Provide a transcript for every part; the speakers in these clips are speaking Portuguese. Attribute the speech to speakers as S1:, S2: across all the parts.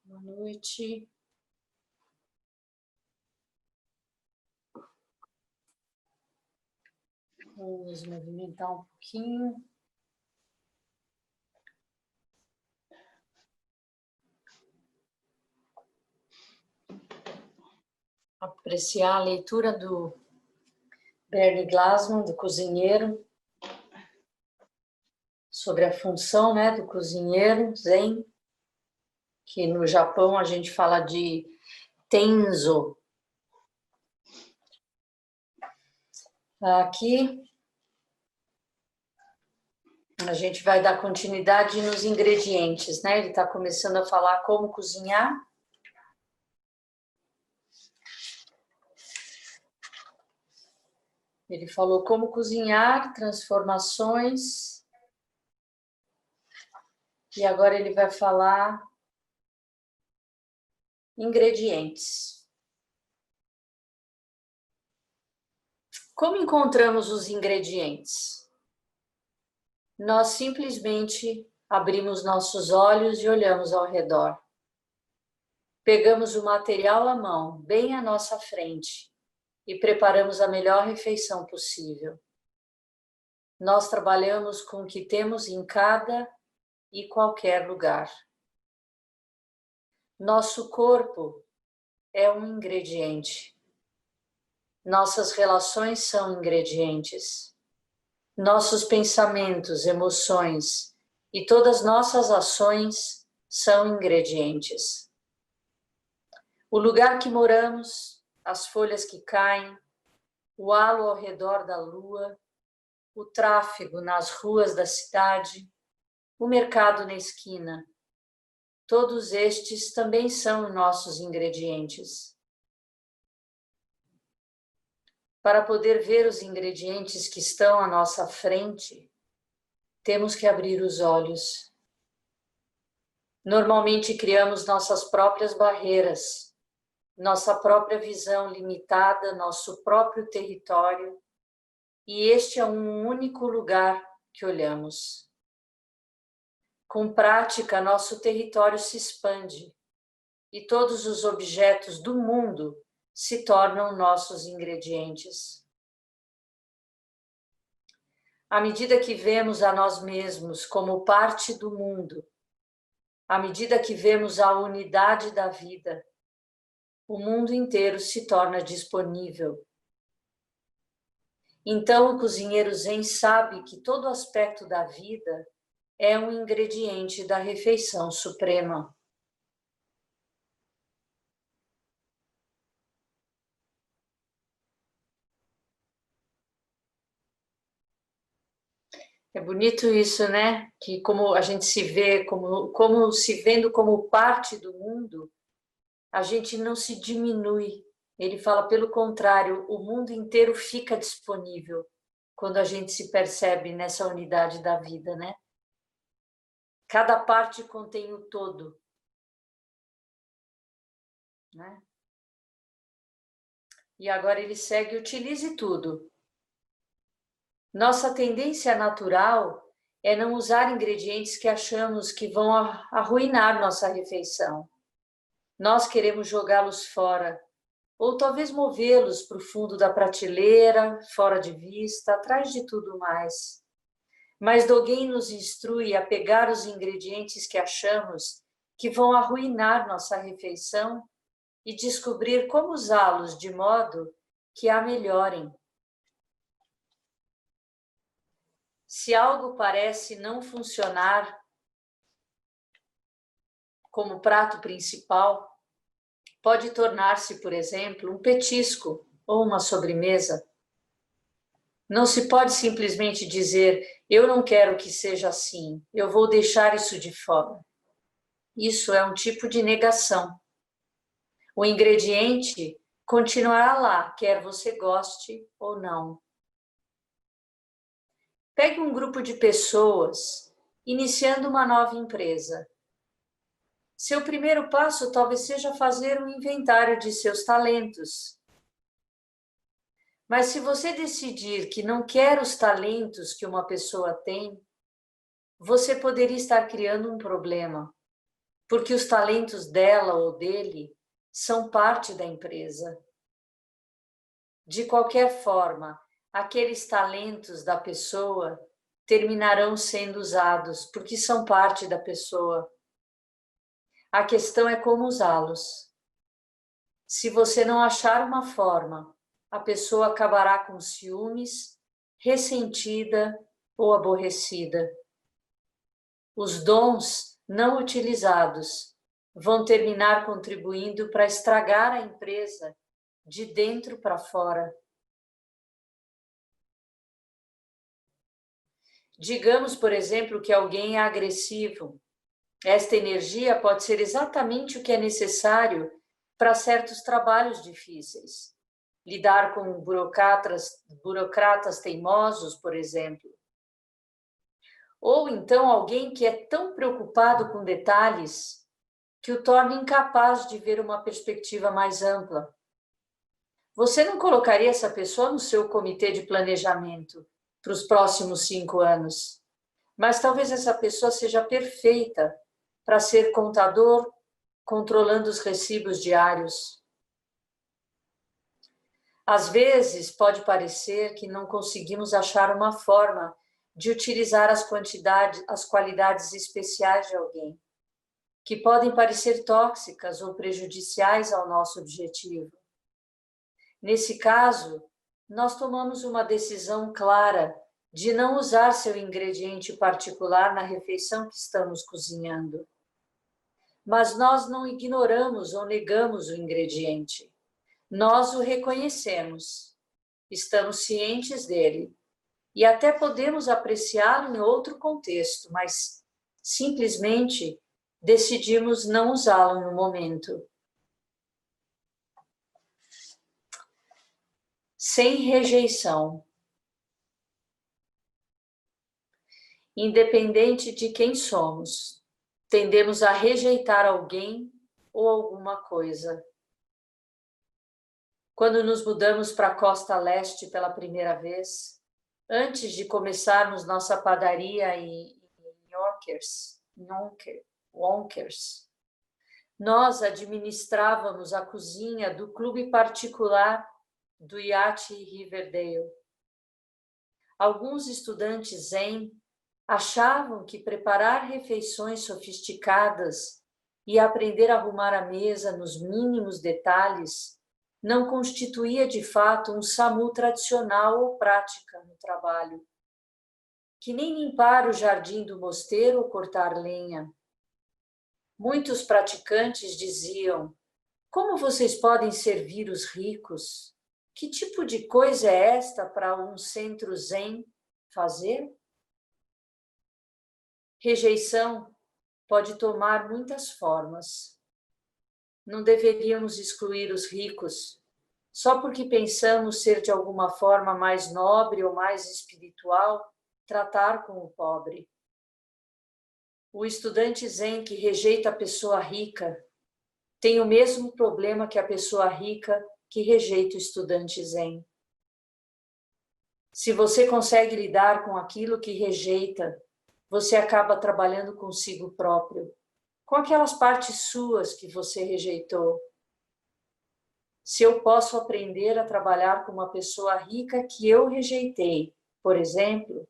S1: Boa noite. Vamos movimentar um pouquinho. Apreciar a leitura do Barry Glassman, do cozinheiro, sobre a função, do cozinheiro Zen, que no Japão a gente fala de Tenzo. Aqui a gente vai dar continuidade nos ingredientes, Ele está começando a falar como cozinhar. Ele falou como cozinhar, transformações. E agora ele vai falar ingredientes. Como encontramos os ingredientes? Nós simplesmente abrimos nossos olhos e olhamos ao redor. Pegamos o material à mão, bem à nossa frente, e preparamos a melhor refeição possível. Nós trabalhamos com o que temos em cada e qualquer lugar. Nosso corpo é um ingrediente. Nossas relações são ingredientes. Nossos pensamentos, emoções e todas nossas ações são ingredientes. O lugar que moramos, as folhas que caem, o halo ao redor da lua, o tráfego nas ruas da cidade, o mercado na esquina, todos estes também são nossos ingredientes. Para poder ver os ingredientes que estão à nossa frente, temos que abrir os olhos. Normalmente criamos nossas próprias barreiras, nossa própria visão limitada, nosso próprio território, e este é um único lugar que olhamos. Com prática, nosso território se expande e todos os objetos do mundo se tornam nossos ingredientes. À medida que vemos a nós mesmos como parte do mundo, à medida que vemos a unidade da vida, o mundo inteiro se torna disponível. Então, o cozinheiro Zen sabe que todo aspecto da vida é um ingrediente da refeição suprema. É bonito isso, Que como a gente se vê, como se vendo como parte do mundo, a gente não se diminui. Ele fala, pelo contrário, o mundo inteiro fica disponível quando a gente se percebe nessa unidade da vida, Cada parte contém o todo, E agora ele segue, utilize tudo. Nossa tendência natural é não usar ingredientes que achamos que vão arruinar nossa refeição. Nós queremos jogá-los fora, ou talvez movê-los para o fundo da prateleira, fora de vista, atrás de tudo mais. Mas Dogen nos instrui a pegar os ingredientes que achamos que vão arruinar nossa refeição e descobrir como usá-los de modo que a melhorem. Se algo parece não funcionar como prato principal, pode tornar-se, por exemplo, um petisco ou uma sobremesa. Não se pode simplesmente dizer, eu não quero que seja assim, eu vou deixar isso de fora. Isso é um tipo de negação. O ingrediente continuará lá, quer você goste ou não. Pegue um grupo de pessoas iniciando uma nova empresa. Seu primeiro passo talvez seja fazer um inventário de seus talentos. Mas se você decidir que não quer os talentos que uma pessoa tem, você poderia estar criando um problema. porque os talentos dela ou dele são parte da empresa. De qualquer forma, aqueles talentos da pessoa terminarão sendo usados, porque são parte da pessoa. A questão é como usá-los. Se você não achar uma forma, a pessoa acabará com ciúmes, ressentida ou aborrecida. Os dons não utilizados vão terminar contribuindo para estragar a empresa de dentro para fora. Digamos, por exemplo, que alguém é agressivo. Esta energia pode ser exatamente o que é necessário para certos trabalhos difíceis. Lidar com burocratas teimosos, por exemplo. Ou então alguém que é tão preocupado com detalhes que o torna incapaz de ver uma perspectiva mais ampla. Você não colocaria essa pessoa no seu comitê de planejamento para os próximos 5 anos, mas talvez essa pessoa seja perfeita para ser contador, controlando os recibos diários. Às vezes, pode parecer que não conseguimos achar uma forma de utilizar as qualidades especiais de alguém, que podem parecer tóxicas ou prejudiciais ao nosso objetivo. Nesse caso, nós tomamos uma decisão clara de não usar seu ingrediente particular na refeição que estamos cozinhando. Mas nós não ignoramos ou negamos o ingrediente. Nós o reconhecemos, estamos cientes dele e até podemos apreciá-lo em outro contexto, mas simplesmente decidimos não usá-lo no momento. Sem rejeição. Independente de quem somos, tendemos a rejeitar alguém ou alguma coisa. Quando nos mudamos para a costa leste pela primeira vez, antes de começarmos nossa padaria em Yonkers, nós administrávamos a cozinha do clube particular do iate Riverdale. Alguns estudantes zen achavam que preparar refeições sofisticadas e aprender a arrumar a mesa nos mínimos detalhes não constituía de fato um SAMU tradicional ou prática no trabalho. Que nem limpar o jardim do mosteiro ou cortar lenha. Muitos praticantes diziam: como vocês podem servir os ricos? Que tipo de coisa é esta para um centro zen fazer? Rejeição pode tomar muitas formas. Não deveríamos excluir os ricos só porque pensamos ser de alguma forma mais nobre ou mais espiritual, tratar com o pobre. O estudante zen que rejeita a pessoa rica tem o mesmo problema que a pessoa rica que rejeita o estudante zen. Se você consegue lidar com aquilo que rejeita, você acaba trabalhando consigo próprio, com aquelas partes suas que você rejeitou. Se eu posso aprender a trabalhar com uma pessoa rica que eu rejeitei, por exemplo,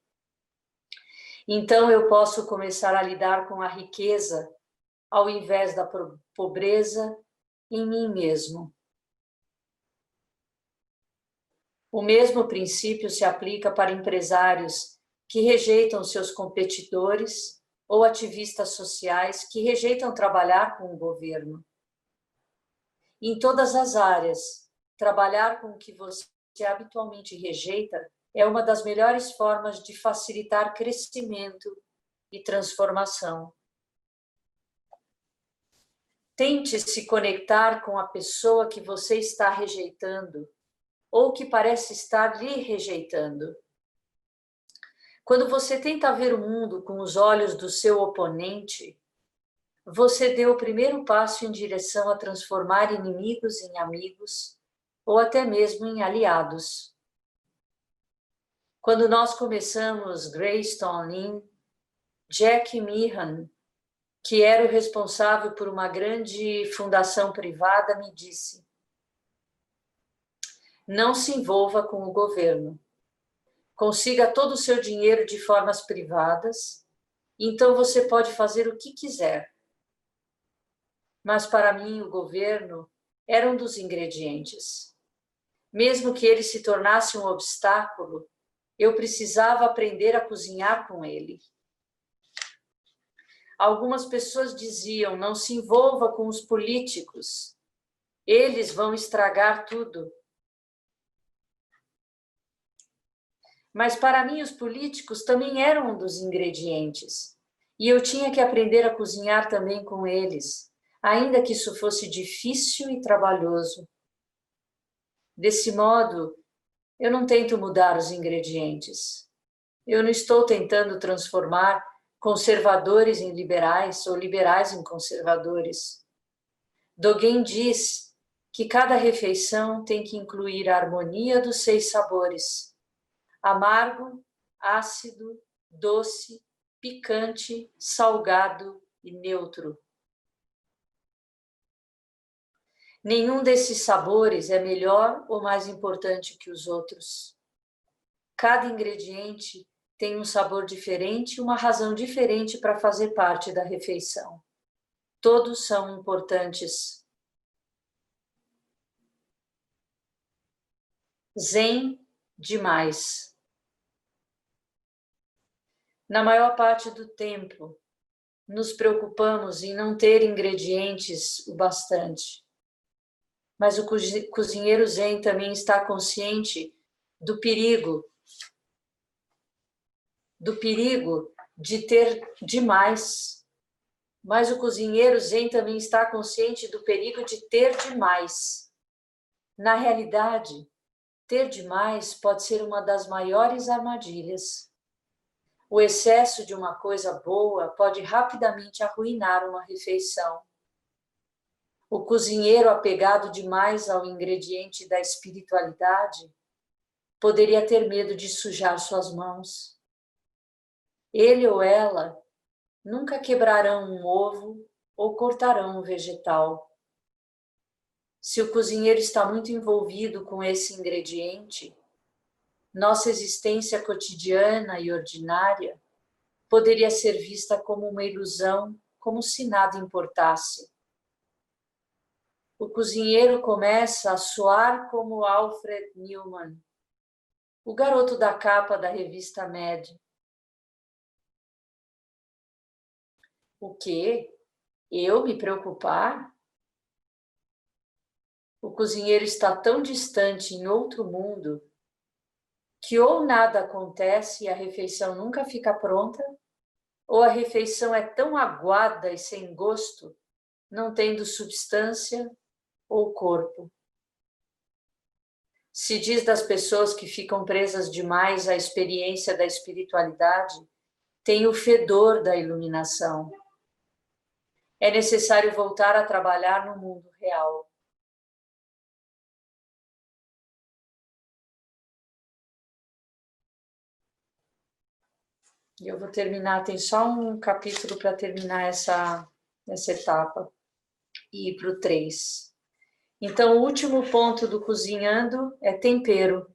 S1: então eu posso começar a lidar com a riqueza ao invés da pobreza em mim mesmo. O mesmo princípio se aplica para empresários que rejeitam seus competidores ou ativistas sociais que rejeitam trabalhar com o governo. Em todas as áreas, trabalhar com o que você habitualmente rejeita é uma das melhores formas de facilitar crescimento e transformação. Tente se conectar com a pessoa que você está rejeitando ou que parece estar lhe rejeitando. Quando você tenta ver o mundo com os olhos do seu oponente, você deu o primeiro passo em direção a transformar inimigos em amigos ou até mesmo em aliados. Quando nós começamos Greystone Inn, Jack Meehan que era o responsável por uma grande fundação privada, me disse: não se envolva com o governo. Consiga todo o seu dinheiro de formas privadas, então você pode fazer o que quiser. Mas para mim o governo era um dos ingredientes. Mesmo que ele se tornasse um obstáculo, eu precisava aprender a cozinhar com ele. Algumas pessoas diziam: não se envolva com os políticos, eles vão estragar tudo. Mas para mim os políticos também eram um dos ingredientes, e eu tinha que aprender a cozinhar também com eles, ainda que isso fosse difícil e trabalhoso. Desse modo, eu não tento mudar os ingredientes. Eu não estou tentando transformar conservadores em liberais ou liberais em conservadores. Dogen diz que cada refeição tem que incluir a harmonia dos 6 sabores: amargo, ácido, doce, picante, salgado e neutro. Nenhum desses sabores é melhor ou mais importante que os outros. Cada ingrediente tem um sabor diferente e uma razão diferente para fazer parte da refeição. Todos são importantes. Zen demais. Na maior parte do tempo, nos preocupamos em não ter ingredientes o bastante. Mas o cozinheiro Zen também está consciente do perigo de ter demais. Mas o cozinheiro Zen também está consciente do perigo de ter demais. Na realidade, ter demais pode ser uma das maiores armadilhas. O excesso de uma coisa boa pode rapidamente arruinar uma refeição. O cozinheiro apegado demais ao ingrediente da espiritualidade poderia ter medo de sujar suas mãos. Ele ou ela nunca quebrarão um ovo ou cortarão um vegetal. Se o cozinheiro está muito envolvido com esse ingrediente, nossa existência cotidiana e ordinária poderia ser vista como uma ilusão, como se nada importasse. O cozinheiro começa a soar como Alfred Newman, o garoto da capa da revista Mad. O quê? Eu me preocupar? O cozinheiro está tão distante em outro mundo que ou nada acontece e a refeição nunca fica pronta, ou a refeição é tão aguada e sem gosto, não tendo substância ou corpo. Se diz das pessoas que ficam presas demais à experiência da espiritualidade, tem o fedor da iluminação. É necessário voltar a trabalhar no mundo real. E eu vou terminar, tem só um capítulo para terminar essa etapa e ir para o 3. Então, o último ponto do cozinhando é tempero.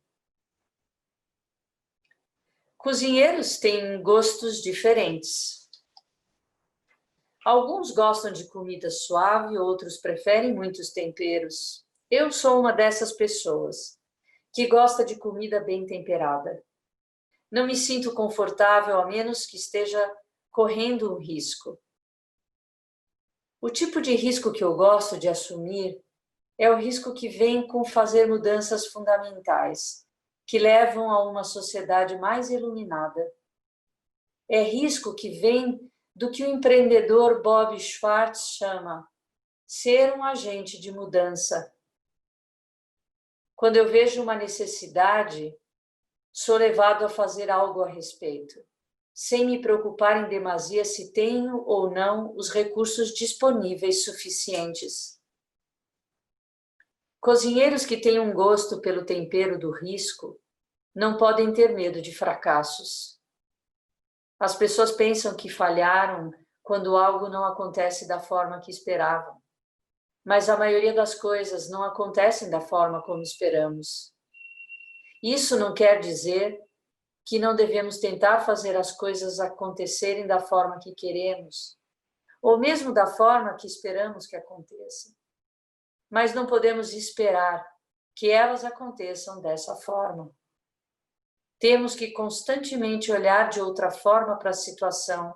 S1: Cozinheiros têm gostos diferentes. Alguns gostam de comida suave, outros preferem muitos temperos. Eu sou uma dessas pessoas que gosta de comida bem temperada. Não me sinto confortável a menos que esteja correndo um risco. O tipo de risco que eu gosto de assumir é o risco que vem com fazer mudanças fundamentais, que levam a uma sociedade mais iluminada. É risco que vem do que o empreendedor Bob Schwartz chama ser um agente de mudança. Quando eu vejo uma necessidade, sou levado a fazer algo a respeito, sem me preocupar em demasia se tenho ou não os recursos disponíveis suficientes. Cozinheiros que têm um gosto pelo tempero do risco não podem ter medo de fracassos. As pessoas pensam que falharam quando algo não acontece da forma que esperavam. Mas a maioria das coisas não acontecem da forma como esperamos. Isso não quer dizer que não devemos tentar fazer as coisas acontecerem da forma que queremos, ou mesmo da forma que esperamos que aconteça. Mas não podemos esperar que elas aconteçam dessa forma. Temos que constantemente olhar de outra forma para a situação.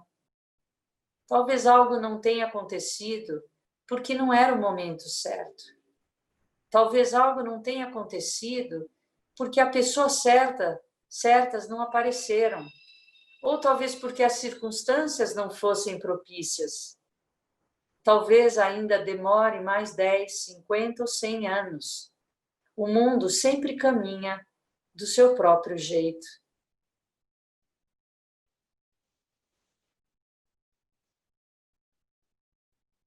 S1: Talvez algo não tenha acontecido porque não era o momento certo. Talvez algo não tenha acontecido porque a pessoa certas não apareceram. Ou talvez porque as circunstâncias não fossem propícias. Talvez ainda demore mais 10, 50 ou 100 anos. O mundo sempre caminha do seu próprio jeito.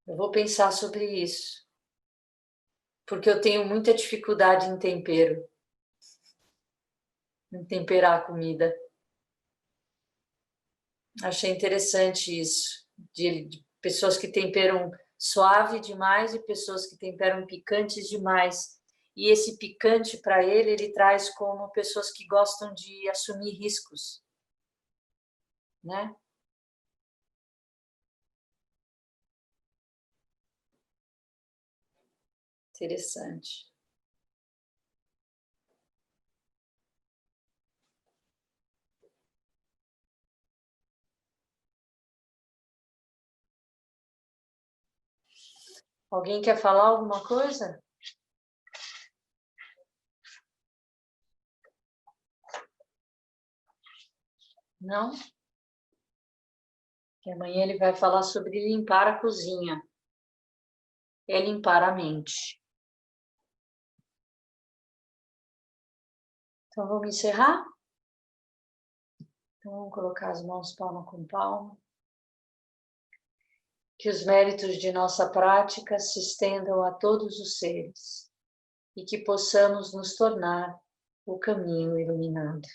S1: Eu vou pensar sobre isso, porque eu tenho muita dificuldade em tempero, em temperar a comida. Achei interessante isso, de pessoas que temperam suave demais e pessoas que temperam picantes demais. E esse picante, para ele traz como pessoas que gostam de assumir riscos, né? Interessante. Alguém quer falar alguma coisa? Não? Que amanhã ele vai falar sobre limpar a cozinha. É limpar a mente. Então, vamos encerrar? Então, vamos colocar as mãos palma com palma. Que os méritos de nossa prática se estendam a todos os seres e que possamos nos tornar o caminho iluminado.